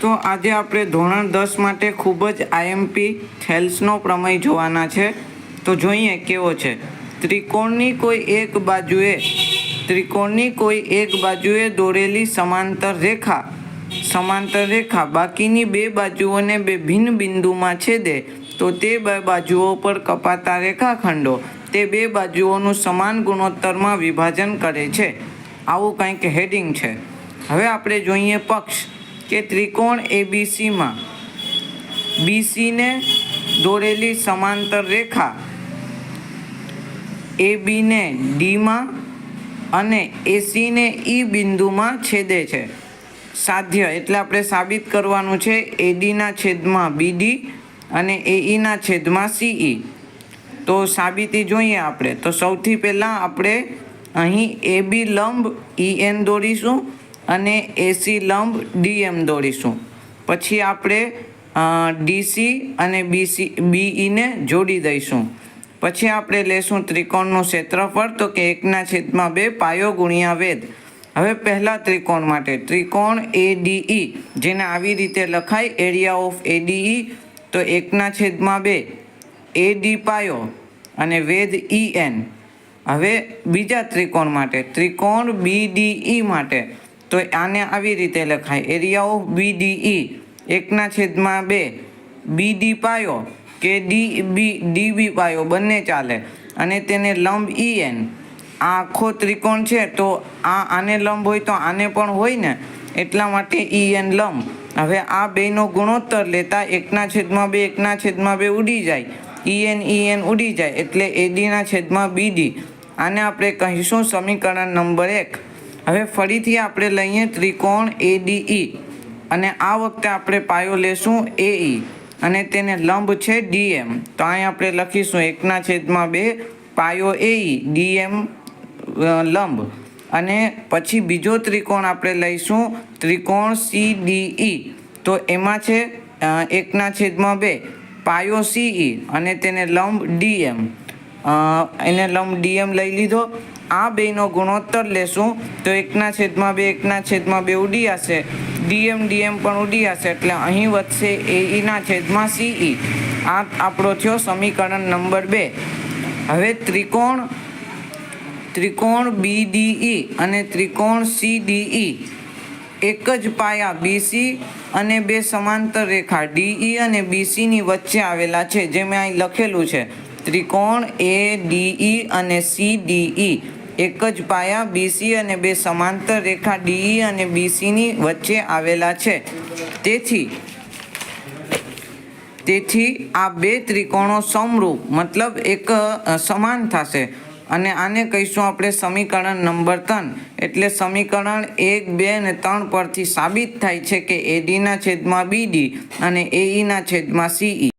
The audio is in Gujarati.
તો આજે આપણે ધોરણ 10 માટે ખૂબ જ આઈએમપી થેલ્સનો પ્રમેય જોવાના છે। તો જોઈએ કેવો છે। ત્રિકોણની કોઈ એક બાજુએ દોરેલી સમાંતર રેખા બાકીની બે બાજુઓને બે ભિન્ન બિંદુમાં છેદે તો તે બે બાજુઓ પર કપાતા રેખાખંડો તે બે બાજુઓનું સમાન ગુણોત્તરમાં વિભાજન કરે છે। આવું કંઈક હેડિંગ છે। હવે આપણે જોઈએ પક્ષ કે ત્રિકોણ એબીસીમાં બીસીને દોરેલી સમાંતર રેખા એબીને ડીમાં અને એસીને ઈ બિંદુમાં છેદે છે। સાધ્ય એટલે આપણે સાબિત કરવાનું છે એડીના છેદમાં બીડી અને એઈના છેદમાં સીઈ। તો સાબિતી જોઈએ આપણે। તો સૌથી પહેલાં આપણે અહીં એબી લંબ ઈએન દોરીશું અને એસી લંબ ડીએમ દોરીશું। પછી આપણે ડીસી અને બીઈને જોડી દઈશું। પછી આપણે લેશું ત્રિકોણનું ક્ષેત્રફળ તો કે 1/2 પાયો ગુણ્યા વેધ। હવે પહેલા ત્રિકોણ માટે ત્રિકોણ એડીઈ જેને આવી રીતે લખાય એરિયા ઓફ એડીઈ તો 1/2 એડી પાયો અને વેધ ઈએન। હવે બીજા ત્રિકોણ માટે ત્રિકોણ બીડીઈ માટે તો આને આવી રીતે લખાય એરિયા ઓફ બીડીઈ 1/2 બીડી પાયો કે ડીબી પાયો બંને ચાલે અને તેને લંબ ઈએન। આ આખો ત્રિકોણ છે તો આને લંબ હોય તો આને પણ હોય ને એટલા માટે ઈએન લંબ। હવે આ બેનો ગુણોત્તર લેતા 1/2 ઉડી જાય ઈએન ઉડી જાય એટલે એડીના છેદમાં બીડી। આને આપણે કહીશું સમીકરણ નંબર 1। હવે ફરીથી આપણે લઈએ ત્રિકોણ એડીઈ અને આ વખતે આપણે પાયો લેશું એઈ અને તેને લંબ છે ડીએમ। તો અહીં આપણે લખીશું 1/2 પાયો એઈ ડીએમ લંબ। અને પછી બીજો ત્રિકોણ આપણે લઈશું ત્રિકોણ સીડીઈ તો એમાં છે 1/2 પાયો સીઈ અને તેને લંબ ડીએમ। એને લંબ ડીએમ લઈ લીધો। આ બેનો ગુણોત્તર લેશું તો 1/2 ઉડી જશે ડીએમ પણ ઉડી જશે એટલે અહીં વધશે એઈના છેદમાં સીઈ। આ આપણો થયો સમીકરણ નંબર 2। હવે ત્રિકોણ બીડીઈ અને ત્રિકોણ સીડીઈ એક જ પાયા બીસી અને બે સમાંતર રેખા ડીઈ અને બીસીની વચ્ચે આવેલા છે જે મેં અહીં લખેલું છે। ત્રિકોણ એડીઈ અને સીડીઈ એક જ પાયા બીસી અને બે સમાંતર રેખા ડીઈ અને બીસીની વચ્ચે આવેલા છે। તેથી આ બે ત્રિકોણો સમરૂપ મતલબ એક સમાન થશે અને આને કહીશું આપણે સમીકરણ નંબર 3। એટલે સમીકરણ 1, 2 અને 3 પરથી સાબિત થાય છે કે એડીના છેદમાં બીડી અને એઈના છેદમાં સીઈ